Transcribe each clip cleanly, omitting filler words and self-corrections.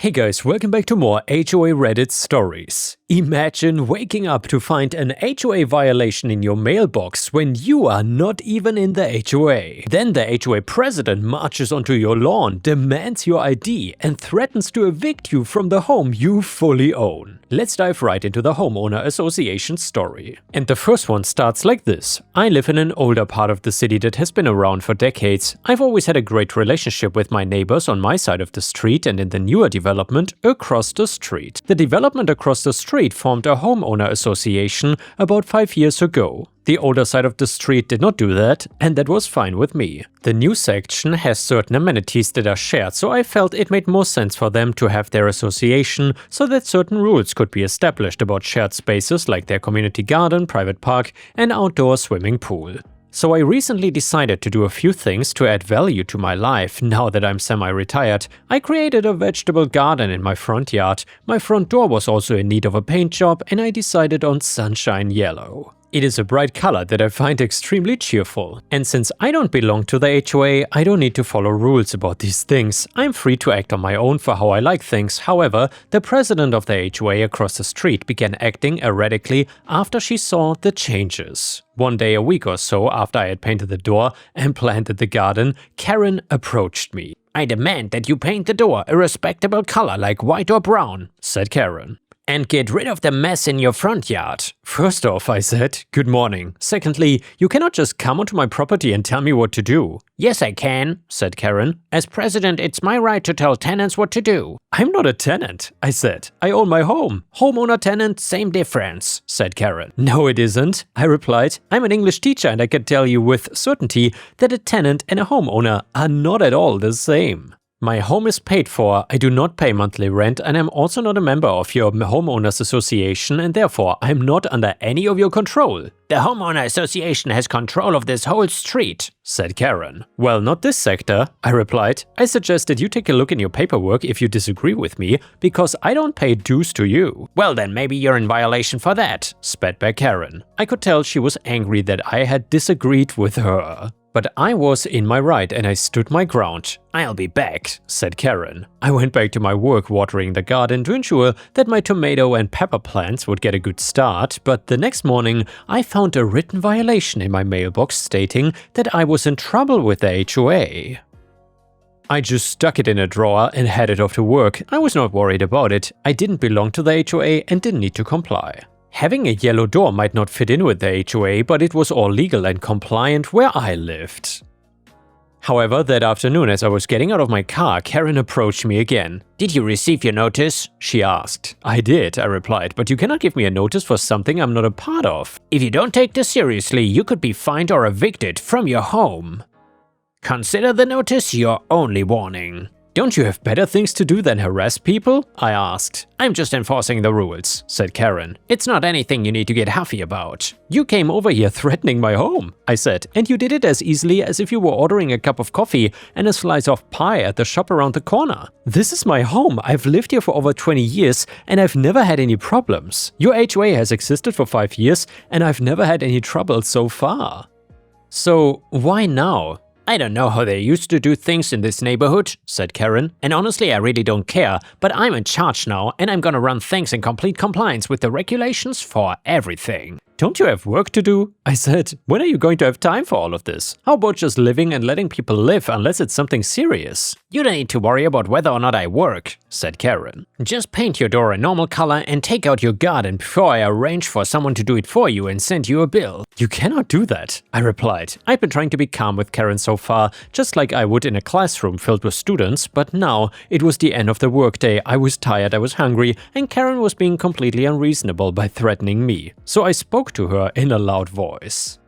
Hey guys, welcome back to more HOA Reddit stories. Imagine waking up to find an HOA violation in your mailbox when you are not even in the HOA. Then the HOA president marches onto your lawn, demands your ID, and threatens to evict you from the home you fully own. Let's dive right into the homeowner association story. And the first one starts like this. I live in an older part of the city that has been around for decades. I've always had a great relationship with my neighbors on my side of the street and in the newer development across the street. The development across the street formed a homeowner association about 5 years ago. The older side of the street did not do that, and that was fine with me. The new section has certain amenities that are shared, so I felt it made more sense for them to have their association so that certain rules could be established about shared spaces like their community garden, private park, and outdoor swimming pool. So I recently decided to do a few things to add value to my life now that I'm semi-retired. I created a vegetable garden in my front yard. My front door was also in need of a paint job, and I decided on sunshine yellow. It is a bright color that I find extremely cheerful. And since I don't belong to the HOA, I don't need to follow rules about these things. I'm free to act on my own for how I like things. However, the president of the HOA across the street began acting erratically after she saw the changes. One day a week or so after I had painted the door and planted the garden, Karen approached me. "I demand that you paint the door a respectable color like white or brown," said Karen. "And get rid of the mess in your front yard." First off, I said, "Good morning." Secondly, you cannot just come onto my property and tell me what to do. "Yes, I can," said Karen. "As president, it's my right to tell tenants what to do." "I'm not a tenant," I said. "I own my home." "Homeowner, tenant, same difference," said Karen. "No, it isn't," I replied. "I'm an English teacher and I can tell you with certainty that a tenant and a homeowner are not at all the same. My home is paid for, I do not pay monthly rent, and I'm also not a member of your homeowners association, and therefore I'm not under any of your control." "The homeowner association has control of this whole street," said Karen. "Well, not this sector," I replied. "I suggest that you take a look in your paperwork if you disagree with me, because I don't pay dues to you." "Well then, maybe you're in violation for that," spat back Karen. I could tell she was angry that I had disagreed with her. But I was in my right and I stood my ground. "I'll be back," said Karen. I went back to my work watering the garden to ensure that my tomato and pepper plants would get a good start, but the next morning I found a written violation in my mailbox stating that I was in trouble with the HOA. I just stuck it in a drawer and headed off to work. I was not worried about it. I didn't belong to the HOA and didn't need to comply. Having a yellow door might not fit in with the HOA, but it was all legal and compliant where I lived. However, that afternoon as I was getting out of my car, Karen approached me again. "Did you receive your notice?" she asked. "I did," I replied, "but you cannot give me a notice for something I'm not a part of. If you don't take this seriously, you could be fined or evicted from your home. Consider the notice your only warning." "Don't you have better things to do than harass people?" I asked. "I'm just enforcing the rules," said Karen. "It's not anything you need to get huffy about." "You came over here threatening my home," I said, "and you did it as easily as if you were ordering a cup of coffee and a slice of pie at the shop around the corner. This is my home. I've lived here for over 20 years and I've never had any problems. Your HOA has existed for 5 years and I've never had any trouble so far. So why now?" "I don't know how they used to do things in this neighborhood," said Karen, "and honestly I really don't care, but I'm in charge now and I'm gonna run things in complete compliance with the regulations for everything." "Don't you have work to do?" I said. "When are you going to have time for all of this? How about just living and letting people live unless it's something serious?" "You don't need to worry about whether or not I work," said Karen. "Just paint your door a normal color and take out your garden before I arrange for someone to do it for you and send you a bill." "You cannot do that," I replied. I've been trying to be calm with Karen so far, just like I would in a classroom filled with students, but now it was the end of the workday, I was tired, I was hungry, and Karen was being completely unreasonable by threatening me. So I spoke to her in a loud voice.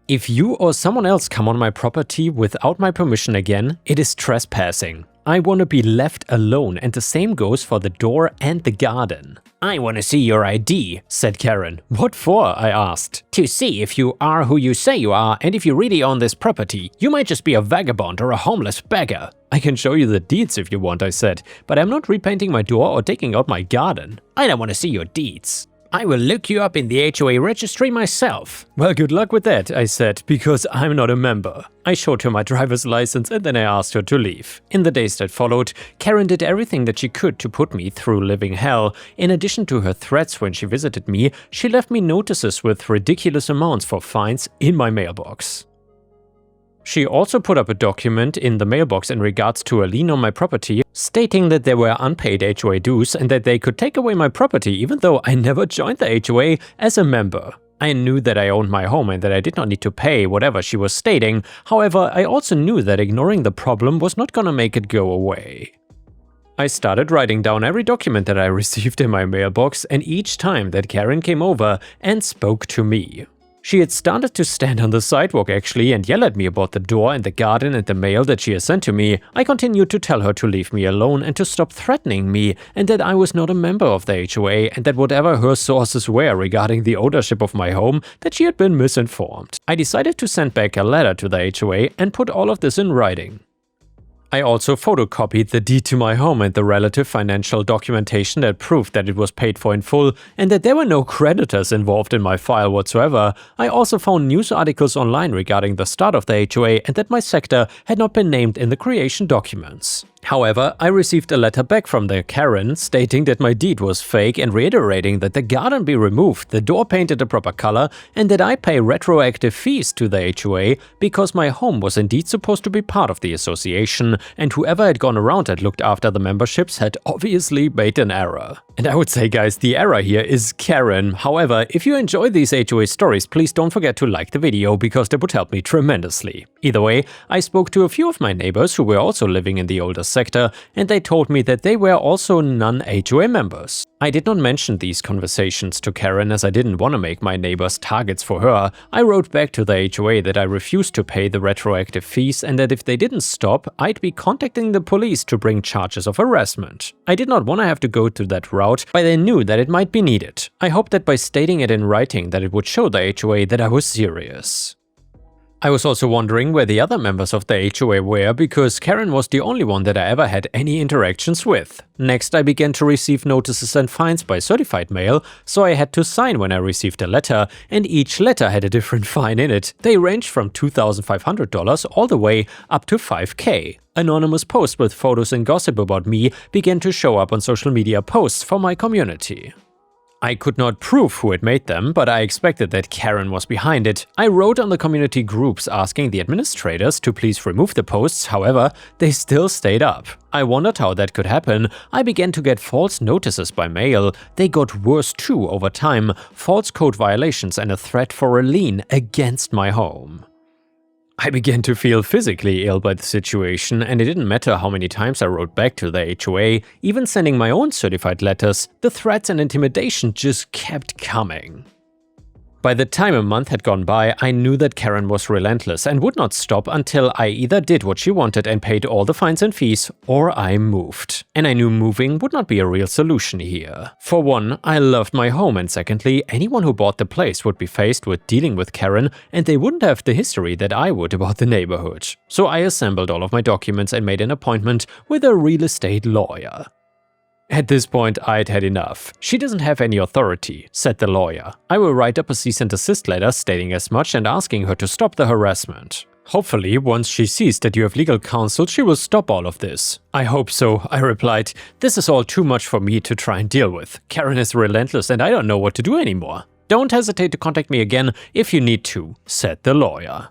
"If you or someone else come on my property without my permission again, it is trespassing. I want to be left alone, and the same goes for the door and the garden." "I want to see your ID," said Karen. "What for?" I asked. "To see if you are who you say you are and if you really own this property. You might just be a vagabond or a homeless beggar." "I can show you the deeds if you want," I said, "but I'm not repainting my door or taking out my garden." "I don't want to see your deeds." "I will look you up in the HOA registry myself." "Well, good luck with that," I said, because I'm not a member. I showed her my driver's license and then I asked her to leave. In the days that followed, Karen did everything that she could to put me through living hell. In addition to her threats when she visited me, she left me notices with ridiculous amounts for fines in my mailbox. She also put up a document in the mailbox in regards to a lien on my property, stating that there were unpaid HOA dues and that they could take away my property even though I never joined the HOA as a member. I knew that I owned my home and that I did not need to pay whatever she was stating. However, I also knew that ignoring the problem was not gonna make it go away. I started writing down every document that I received in my mailbox and each time that Karen came over and spoke to me. She had started to stand on the sidewalk actually and yell at me about the door and the garden and the mail that she had sent to me. I continued to tell her to leave me alone and to stop threatening me, and that I was not a member of the HOA and that whatever her sources were regarding the ownership of my home, that she had been misinformed. I decided to send back a letter to the HOA and put all of this in writing. I also photocopied the deed to my home and the relative financial documentation that proved that it was paid for in full and that there were no creditors involved in my file whatsoever. I also found news articles online regarding the start of the HOA and that my sector had not been named in the creation documents. However, I received a letter back from the Karen stating that my deed was fake and reiterating that the garden be removed, the door painted a proper color, and that I pay retroactive fees to the HOA because my home was indeed supposed to be part of the association, and whoever had gone around and looked after the memberships had obviously made an error. And I would say, guys, the error here is Karen. However, if you enjoy these HOA stories, please don't forget to like the video because that would help me tremendously. Either way, I spoke to a few of my neighbors who were also living in the older sector, and they told me that they were also non-HOA members. I did not mention these conversations to Karen as I didn't want to make my neighbors targets for her. I wrote back to the HOA that I refused to pay the retroactive fees and that if they didn't stop, I'd be contacting the police to bring charges of harassment. I did not want to have to go to that route, but I knew that it might be needed. I hoped that by stating it in writing that it would show the HOA that I was serious. I was also wondering where the other members of the HOA were because Karen was the only one that I ever had any interactions with. Next, I began to receive notices and fines by certified mail, so I had to sign when I received a letter, and each letter had a different fine in it. They ranged from $2,500 all the way up to $5,000. Anonymous posts with photos and gossip about me began to show up on social media posts for my community. I could not prove who had made them, but I expected that Karen was behind it. I wrote on the community groups asking the administrators to please remove the posts, however, they still stayed up. I wondered how that could happen. I began to get false notices by mail. They got worse too over time, false code violations and a threat for a lien against my home. I began to feel physically ill by the situation, and it didn't matter how many times I wrote back to the HOA, even sending my own certified letters, the threats and intimidation just kept coming. By the time a month had gone by, I knew that Karen was relentless and would not stop until I either did what she wanted and paid all the fines and fees, or I moved. And I knew moving would not be a real solution here. For one, I loved my home, and secondly, anyone who bought the place would be faced with dealing with Karen, and they wouldn't have the history that I would about the neighborhood. So I assembled all of my documents and made an appointment with a real estate lawyer. At this point, I'd had enough. She doesn't have any authority, said the lawyer. I will write up a cease and desist letter stating as much and asking her to stop the harassment. Hopefully, once she sees that you have legal counsel, she will stop all of this. I hope so, I replied. This is all too much for me to try and deal with. Karen is relentless and I don't know what to do anymore. Don't hesitate to contact me again if you need to, said the lawyer.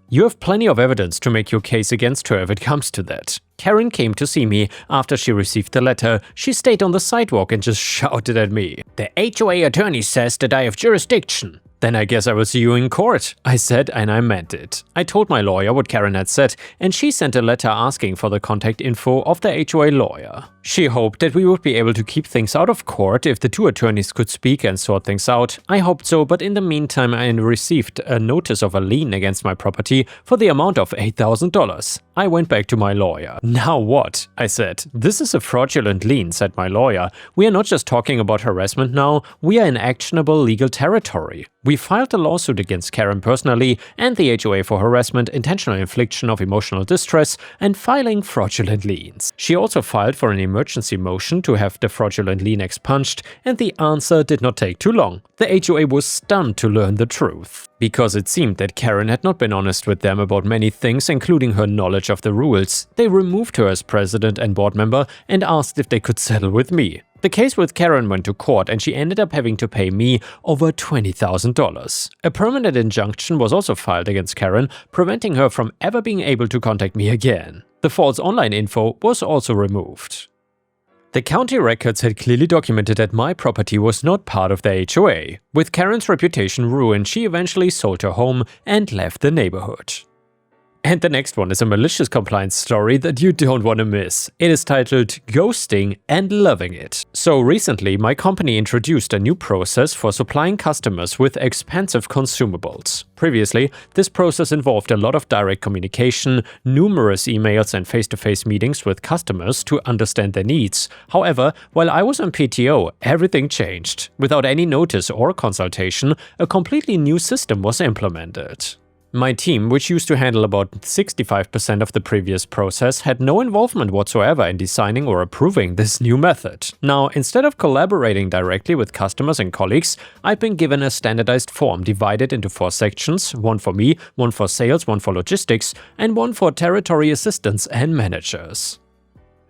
You have plenty of evidence to make your case against her if it comes to that. Karen came to see me after she received the letter. She stayed on the sidewalk and just shouted at me. The HOA attorney says that I have jurisdiction. Then I guess I will see you in court, I said, and I meant it. I told my lawyer what Karen had said, and she sent a letter asking for the contact info of the HOA lawyer. She hoped that we would be able to keep things out of court if the two attorneys could speak and sort things out. I hoped so, but in the meantime I received a notice of a lien against my property for the amount of $8,000. I went back to my lawyer. Now what? I said. This is a fraudulent lien, said my lawyer. We are not just talking about harassment now, we are in actionable legal territory. We filed a lawsuit against Karen personally and the HOA for harassment, intentional infliction of emotional distress, and filing fraudulent liens. She also filed for an emergency motion to have the fraudulent lien expunged, and the answer did not take too long. The HOA was stunned to learn the truth, because it seemed that Karen had not been honest with them about many things, including her knowledge of the rules. They removed her as president and board member and asked if they could settle with me. The case with Karen went to court and she ended up having to pay me over $20,000. A permanent injunction was also filed against Karen, preventing her from ever being able to contact me again. The false online info was also removed. The county records had clearly documented that my property was not part of the HOA. With Karen's reputation ruined, she eventually sold her home and left the neighborhood. And the next one is a malicious compliance story that you don't want to miss. It is titled Ghosting and Loving It. So recently, my company introduced a new process for supplying customers with expensive consumables. Previously, this process involved a lot of direct communication, numerous emails and face-to-face meetings with customers to understand their needs. However, while I was on PTO, everything changed. Without any notice or consultation, a completely new system was implemented. My team, which used to handle about 65% of the previous process, had no involvement whatsoever in designing or approving this new method. Now, instead of collaborating directly with customers and colleagues, I've been given a standardized form divided into 4 sections, one for me, one for sales, one for logistics, and one for territory assistants and managers.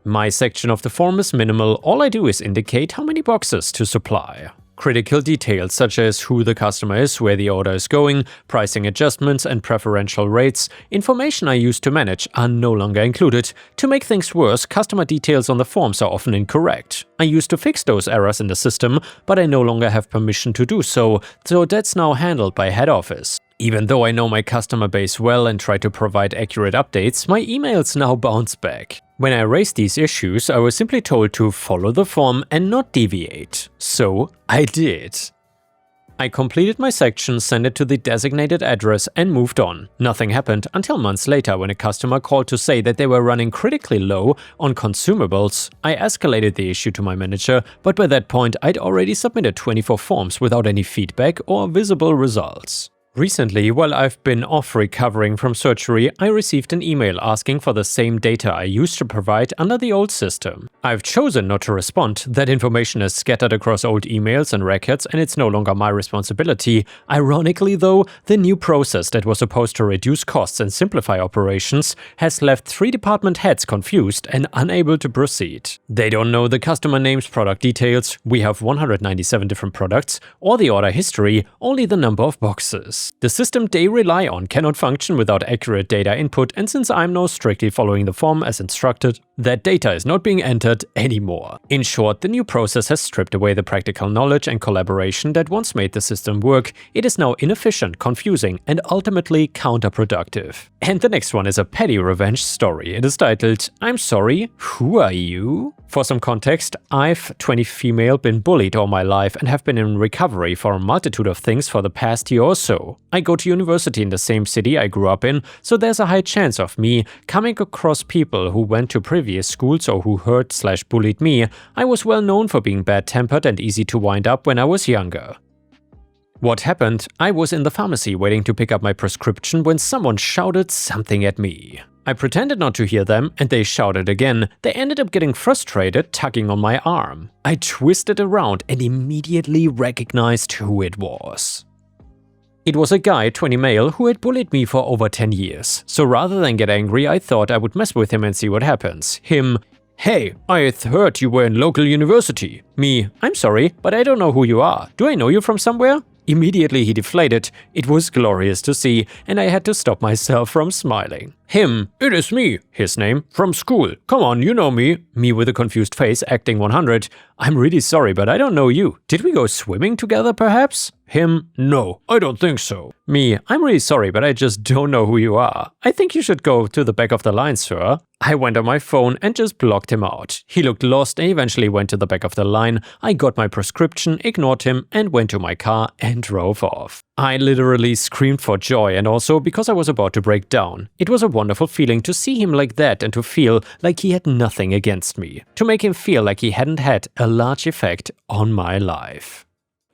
My section of the form is minimal. All I do is indicate how many boxes to supply. Critical details such as who the customer is, where the order is going, pricing adjustments and preferential rates, information I use to manage, are no longer included. To make things worse, customer details on the forms are often incorrect. I used to fix those errors in the system, but I no longer have permission to do so that's now handled by head office. Even though I know my customer base well and try to provide accurate updates, my emails now bounce back. When I raised these issues, I was simply told to follow the form and not deviate. So I did. I completed my section, sent it to the designated address and moved on. Nothing happened until months later when a customer called to say that they were running critically low on consumables. I escalated the issue to my manager, but by that point I'd already submitted 24 forms without any feedback or visible results. Recently, while I've been off recovering from surgery, I received an email asking for the same data I used to provide under the old system. I've chosen not to respond. That information is scattered across old emails and records, and it's no longer my responsibility. Ironically though, the new process that was supposed to reduce costs and simplify operations has left 3 department heads confused and unable to proceed. They don't know the customer names, product details, we have 197 different products, or the order history, only the number of boxes. The system they rely on cannot function without accurate data input, and since I'm now strictly following the form as instructed, that data is not being entered anymore. In short, the new process has stripped away the practical knowledge and collaboration that once made the system work. It is now inefficient, confusing, and ultimately counterproductive. And the next one is a petty revenge story. It is titled, I'm sorry, who are you? For some context, I've, 20 female, been bullied all my life and have been in recovery for a multitude of things for the past year or so. I go to university in the same city I grew up in, so there's a high chance of me coming across people who went to previous schools or who hurt/bullied me. I was well known for being bad-tempered and easy to wind up when I was younger. What happened? I was in the pharmacy waiting to pick up my prescription when someone shouted something at me. I pretended not to hear them, and they shouted again. They ended up getting frustrated, tugging on my arm. I twisted around and immediately recognized who it was. It was a guy, 20 male, who had bullied me for over 10 years. So rather than get angry, I thought I would mess with him and see what happens. Him, hey, I heard you were in local university. Me, I'm sorry, but I don't know who you are. Do I know you from somewhere? Immediately he deflated. It was glorious to see, and I had to stop myself from smiling. Him, it is me, his name, from school. Come on, you know me. Me with a confused face, acting 100. I'm really sorry, but I don't know you. Did we go swimming together, perhaps? Him, no, I don't think so. Me, I'm really sorry, but I just don't know who you are. I think you should go to the back of the line, sir. I went on my phone and just blocked him out. He looked lost and eventually went to the back of the line. I got my prescription, ignored him, and went to my car and drove off. I literally screamed for joy, and also because I was about to break down. It was a wonderful feeling to see him like that and to feel like he had nothing against me. To make him feel like he hadn't had a large effect on my life.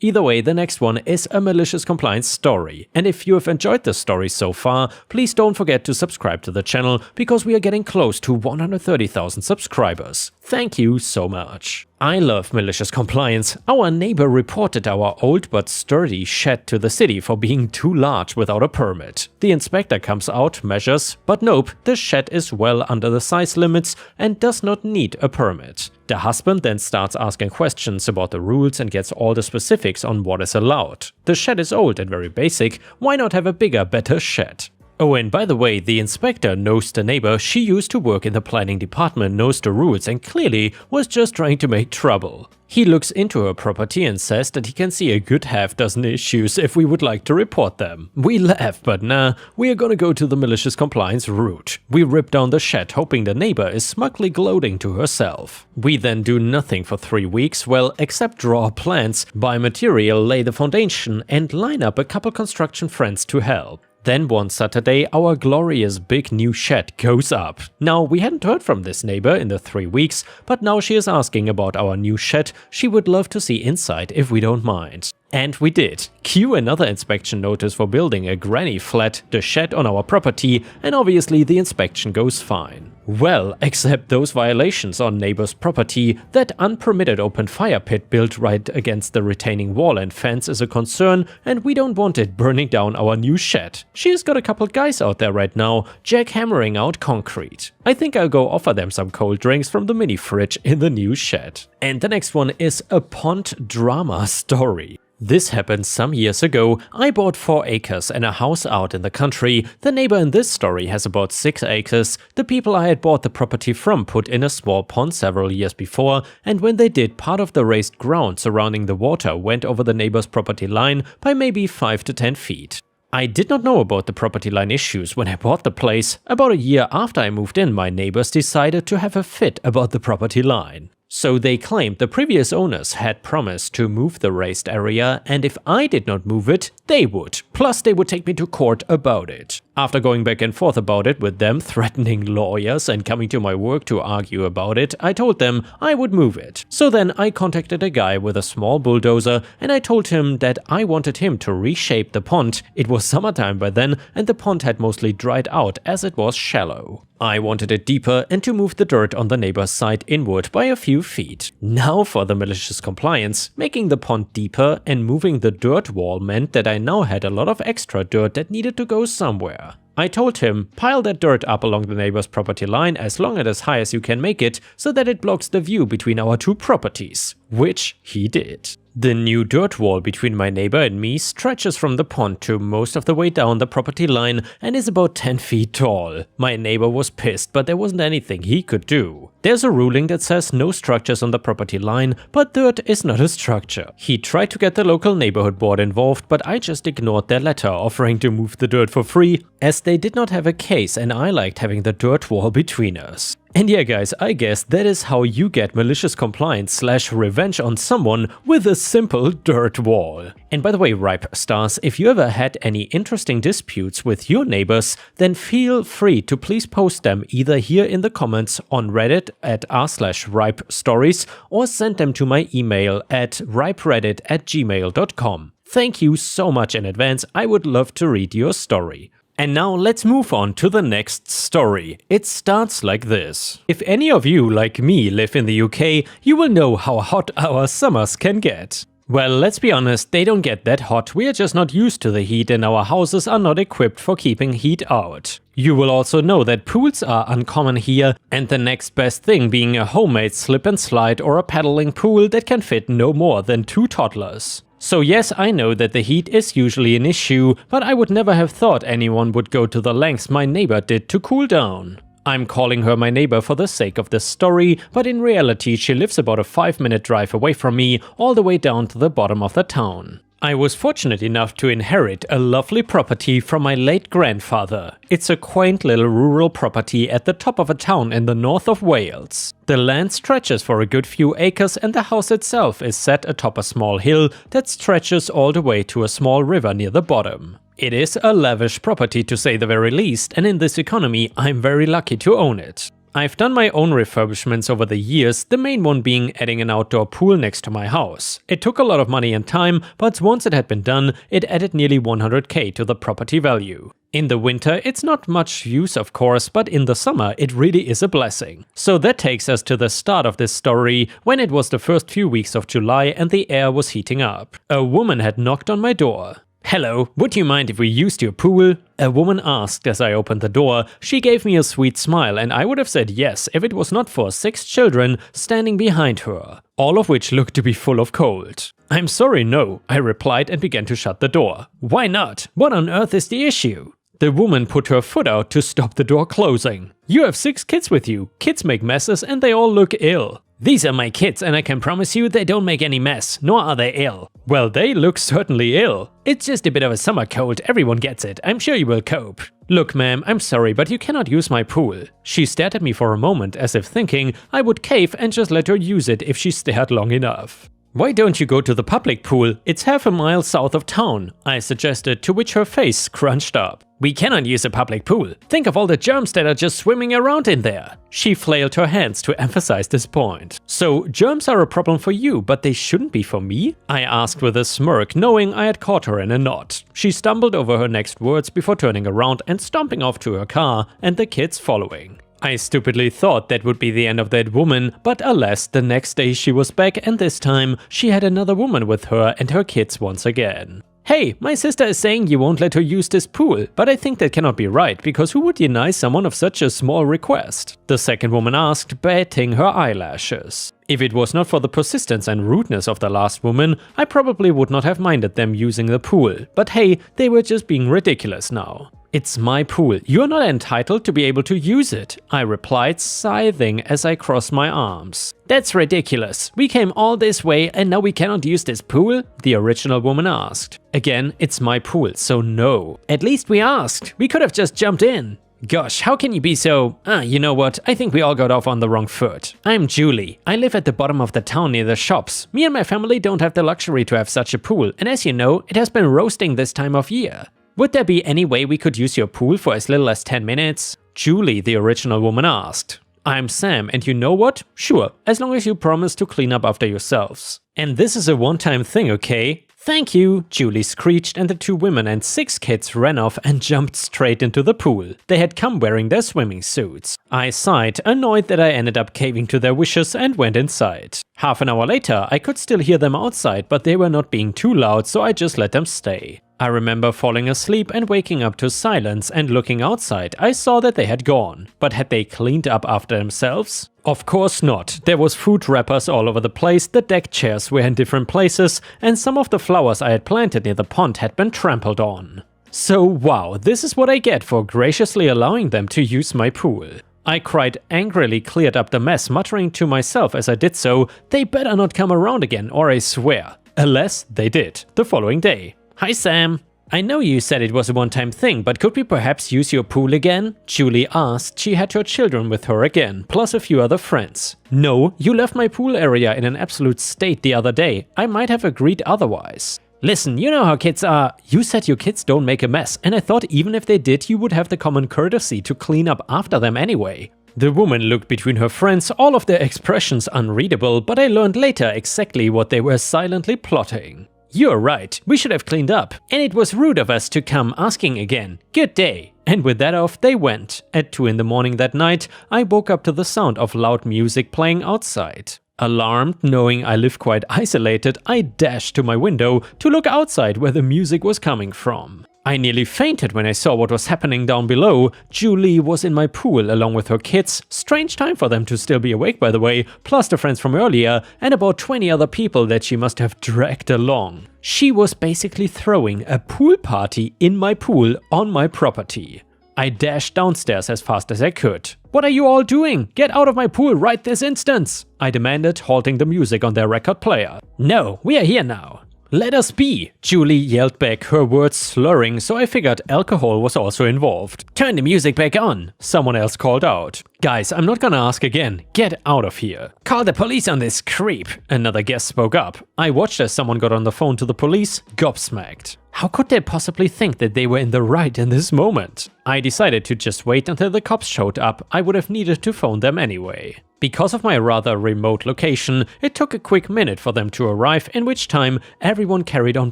Either way, the next one is a malicious compliance story. And if you have enjoyed this story so far, please don't forget to subscribe to the channel because we are getting close to 130,000 subscribers. Thank you so much. I love malicious compliance. Our neighbor reported our old but sturdy shed to the city for being too large without a permit. The inspector comes out, measures, but nope, the shed is well under the size limits and does not need a permit. The husband then starts asking questions about the rules and gets all the specifics on what is allowed. The shed is old and very basic, why not have a bigger, better shed? Oh, and by the way, the inspector knows the neighbor. She used to work in the planning department, knows the rules, and clearly was just trying to make trouble. He looks into her property and says that he can see a good half-dozen issues if we would like to report them. We laugh, but nah, we are gonna go to the malicious compliance route. We rip down the shed, hoping the neighbor is smugly gloating to herself. We then do nothing for 3 weeks, well, except draw plans, buy material, lay the foundation, and line up a couple construction friends to help. Then one Saturday, our glorious big new shed goes up. Now, we hadn't heard from this neighbor in the 3 weeks, but now she is asking about our new shed. She would love to see inside if we don't mind. And we did. Cue another inspection notice for building a granny flat, the shed on our property, and obviously the inspection goes fine. Well, except those violations on neighbor's property. That unpermitted open fire pit built right against the retaining wall and fence is a concern, and we don't want it burning down our new shed. She's got a couple guys out there right now, jackhammering out concrete. I think I'll go offer them some cold drinks from the mini fridge in the new shed. And the next one is a pond drama story. This happened some years ago. I bought 4 acres and a house out in the country. The neighbor in this story has about 6 acres. The people I had bought the property from put in a small pond several years before, and when they did, part of the raised ground surrounding the water went over the neighbor's property line by maybe 5 to 10 feet. I did not know about the property line issues when I bought the place. About a year after I moved in, my neighbors decided to have a fit about the property line. So they claimed the previous owners had promised to move the raised area, and if I did not move it, they would. Plus they would take me to court about it. After going back and forth about it with them, threatening lawyers and coming to my work to argue about it, I told them I would move it. So then I contacted a guy with a small bulldozer and I told him that I wanted him to reshape the pond. It was summertime by then and the pond had mostly dried out as it was shallow. I wanted it deeper and to move the dirt on the neighbor's side inward by a few feet. Now for the malicious compliance. Making the pond deeper and moving the dirt wall meant that I now had a lot of extra dirt that needed to go somewhere. I told him, pile that dirt up along the neighbor's property line as long and as high as you can make it so that it blocks the view between our 2 properties, which he did. The new dirt wall between my neighbor and me stretches from the pond to most of the way down the property line and is about 10 feet tall. My neighbor was pissed, but there wasn't anything he could do. There's a ruling that says no structures on the property line, but dirt is not a structure. He tried to get the local neighborhood board involved, but I just ignored their letter offering to move the dirt for free, as they did not have a case and I liked having the dirt wall between us. And yeah guys, I guess that is how you get malicious compliance / revenge on someone with a simple dirt wall. And by the way, Ripe Stars, if you ever had any interesting disputes with your neighbors, then feel free to please post them either here in the comments on Reddit at r/ripestories or send them to my email at ripereddit@gmail.com. Thank you so much in advance, I would love to read your story. And now let's move on to the next story. It starts like this. If any of you, like me, live in the UK, you will know how hot our summers can get. Well, let's be honest, they don't get that hot. We are just not used to the heat and our houses are not equipped for keeping heat out. You will also know that pools are uncommon here, and the next best thing being a homemade slip and slide or a paddling pool that can fit no more than 2 toddlers. So yes, I know that the heat is usually an issue, but I would never have thought anyone would go to the lengths my neighbor did to cool down. I'm calling her my neighbor for the sake of this story, but in reality she lives about a 5-minute drive away from me, all the way down to the bottom of the town. I was fortunate enough to inherit a lovely property from my late grandfather. It's a quaint little rural property at the top of a town in the north of Wales. The land stretches for a good few acres and the house itself is set atop a small hill that stretches all the way to a small river near the bottom. It is a lavish property to say the very least, and in this economy I'm very lucky to own it. I've done my own refurbishments over the years, the main one being adding an outdoor pool next to my house. It took a lot of money and time, but once it had been done, it added nearly 100k to the property value. In the winter, it's not much use of course, but in the summer, it really is a blessing. So that takes us to the start of this story, when it was the first few weeks of July and the air was heating up. A woman had knocked on my door. "Hello, would you mind if we used your pool?" a woman asked as I opened the door. She gave me a sweet smile and I would have said yes if it was not for 6 children standing behind her, all of which looked to be full of cold. "I'm sorry, no," I replied and began to shut the door. "Why not? What on earth is the issue?" The woman put her foot out to stop the door closing. "You have 6 kids with you. Kids make messes and they all look ill." "These are my kids and I can promise you they don't make any mess, nor are they ill." "Well, they look certainly ill. It's just a bit of a summer cold, everyone gets it. I'm sure you will cope." "Look ma'am, I'm sorry, but you cannot use my pool." She stared at me for a moment as if thinking I would cave and just let her use it if she stared long enough. "Why don't you go to the public pool? It's half a mile south of town," I suggested, to which her face scrunched up. "We cannot use a public pool. Think of all the germs that are just swimming around in there." She flailed her hands to emphasize this point. "So germs are a problem for you, but they shouldn't be for me?" I asked with a smirk, knowing I had caught her in a knot. She stumbled over her next words before turning around and stomping off to her car, and the kids following. I stupidly thought that would be the end of that woman, but alas, the next day she was back and this time she had another woman with her and her kids once again. "Hey, my sister is saying you won't let her use this pool, but I think that cannot be right, because who would deny someone of such a small request?" the second woman asked, batting her eyelashes. If it was not for the persistence and rudeness of the last woman, I probably would not have minded them using the pool, but hey, they were just being ridiculous now. "It's my pool, you're not entitled to be able to use it," I replied, scything as I crossed my arms. "That's ridiculous. We came all this way and now we cannot use this pool?" the original woman asked. "Again, it's my pool, so no." "At least we asked. We could have just jumped in." "Gosh, how can you be so… you know what, I think we all got off on the wrong foot. I'm Julie. I live at the bottom of the town near the shops. Me and my family don't have the luxury to have such a pool, and as you know, it has been roasting this time of year. Would there be any way we could use your pool for as little as 10 minutes? Julie, the original woman, asked. "I'm Sam, and you know what? Sure, as long as you promise to clean up after yourselves. And this is a one-time thing, okay?" "Thank you," Julie screeched, and the 2 women and 6 kids ran off and jumped straight into the pool. They had come wearing their swimming suits. I sighed, annoyed that I ended up caving to their wishes, and went inside. Half an hour later, I could still hear them outside, but they were not being too loud, so I just let them stay. I remember falling asleep and waking up to silence, and looking outside, I saw that they had gone. But had they cleaned up after themselves? Of course not. There was food wrappers all over the place, the deck chairs were in different places, and some of the flowers I had planted near the pond had been trampled on. So wow, this is what I get for graciously allowing them to use my pool. I cried, angrily cleared up the mess, muttering to myself as I did so, "They better not come around again, or I swear." Alas, they did, the following day. "Hi Sam. I know you said it was a one-time thing, but could we perhaps use your pool again?" Julie asked. She had her children with her again, plus a few other friends. "No, you left my pool area in an absolute state the other day. I might have agreed otherwise." "Listen, you know how kids are. You said your kids don't make a mess, and I thought even if they did, you would have the common courtesy to clean up after them anyway." The woman looked between her friends, all of their expressions unreadable, but I learned later exactly what they were silently plotting. "You're right, we should have cleaned up, and it was rude of us to come asking again. Good day." And with that off they went. At 2 in the morning that night, I woke up to the sound of loud music playing outside. Alarmed, knowing I live quite isolated, I dashed to my window to look outside where the music was coming from. I nearly fainted when I saw what was happening down below. Julie was in my pool along with her kids, strange time for them to still be awake by the way, plus the friends from earlier, and about 20 other people that she must have dragged along. She was basically throwing a pool party in my pool on my property. I dashed downstairs as fast as I could. "What are you all doing? Get out of my pool right this instant!" I demanded, halting the music on their record player. "No, we are here now." "Let us be," Julie yelled back, her words slurring, so I figured alcohol was also involved. "Turn the music back on," someone else called out. "Guys, I'm not gonna ask again. Get out of here." "Call the police on this creep," another guest spoke up. I watched as someone got on the phone to the police, gobsmacked. How could they possibly think that they were in the right in this moment? I decided to just wait until the cops showed up. I would have needed to phone them anyway. Because of my rather remote location, it took a quick minute for them to arrive, in which time everyone carried on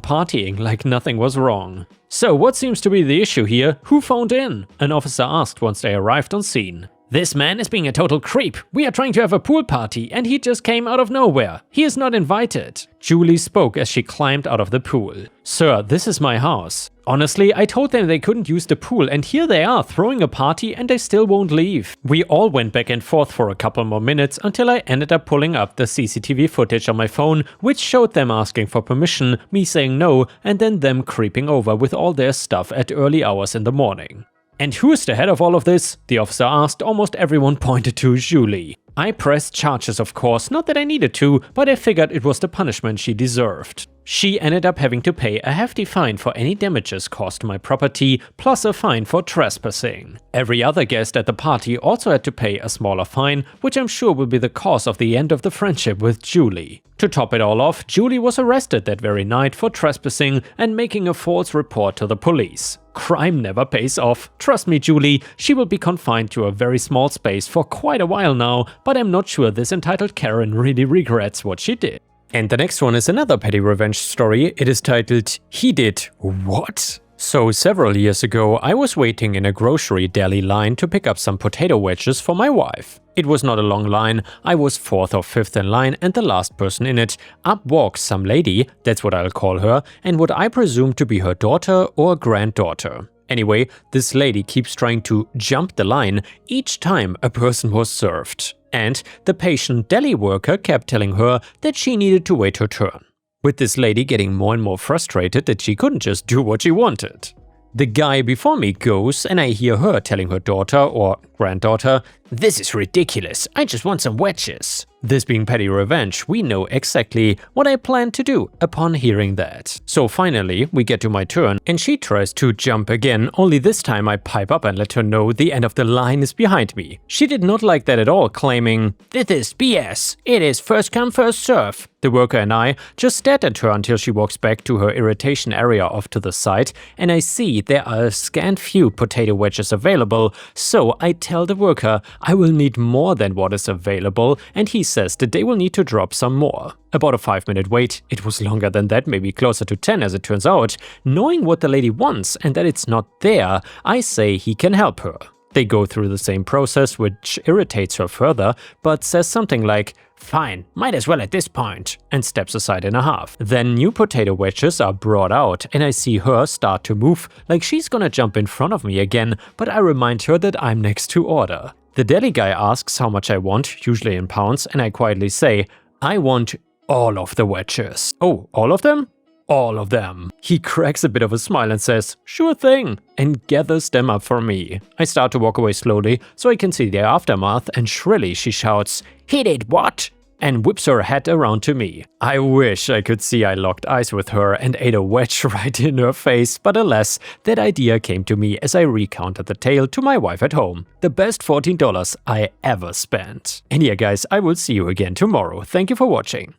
partying like nothing was wrong. So what seems to be the issue here? Who phoned in? An officer asked once they arrived on scene. This man is being a total creep. We are trying to have a pool party and he just came out of nowhere. He is not invited. Julie spoke as she climbed out of the pool. Sir, this is my house. Honestly, I told them they couldn't use the pool and here they are throwing a party and they still won't leave. We all went back and forth for a couple more minutes until I ended up pulling up the CCTV footage on my phone, which showed them asking for permission, me saying no, and then them creeping over with all their stuff at early hours in the morning. And who is the head of all of this? The officer asked. Almost everyone pointed to Julie. I pressed charges, of course, not that I needed to, but I figured it was the punishment she deserved. She ended up having to pay a hefty fine for any damages caused to my property, plus a fine for trespassing. Every other guest at the party also had to pay a smaller fine, which I'm sure will be the cause of the end of the friendship with Julie. To top it all off, Julie was arrested that very night for trespassing and making a false report to the police. Crime never pays off. Trust me, Julie, she will be confined to a very small space for quite a while now, but I'm not sure this entitled Karen really regrets what she did. And the next one is another petty revenge story. It is titled, He Did What? So several years ago, I was waiting in a grocery deli line to pick up some potato wedges for my wife. It was not a long line, I was 4th or 5th in line and the last person in it. Up walks some lady, that's what I'll call her, and what I presume to be her daughter or granddaughter. Anyway, this lady keeps trying to jump the line each time a person was served. And the patient deli worker kept telling her that she needed to wait her turn, with this lady getting more and more frustrated that she couldn't just do what she wanted. The guy before me goes and I hear her telling her daughter or granddaughter, "This is ridiculous, I just want some wedges." This being petty revenge, we know exactly what I plan to do upon hearing that. So finally, we get to my turn and she tries to jump again, only this time I pipe up and let her know the end of the line is behind me. She did not like that at all, claiming, "This is BS, it is first come first serve." The worker and I just stared at her until she walks back to her irritation area off to the side and I see there are a scant few potato wedges available, so I tell the worker I will need more than what is available and he says that they will need to drop some more. About a 5-minute wait, it was longer than that, maybe closer to 10 as it turns out. Knowing what the lady wants and that it's not there, I say he can help her. They go through the same process, which irritates her further, but says something like, "Fine, might as well at this point," and steps aside in a half. Then new potato wedges are brought out and I see her start to move like she's gonna jump in front of me again, but I remind her that I'm next to order. The deli guy asks how much I want, usually in pounds, and I quietly say, "I want all of the wedges." "Oh, all of them?" "All of them." He cracks a bit of a smile and says, "Sure thing," and gathers them up for me. I start to walk away slowly so I can see the aftermath and shrilly she shouts, "He did what?" and whips her head around to me. I wish I could see I locked eyes with her and ate a wedge right in her face, but alas, that idea came to me as I recounted the tale to my wife at home. The best $14 I ever spent. And yeah guys, I will see you again tomorrow. Thank you for watching.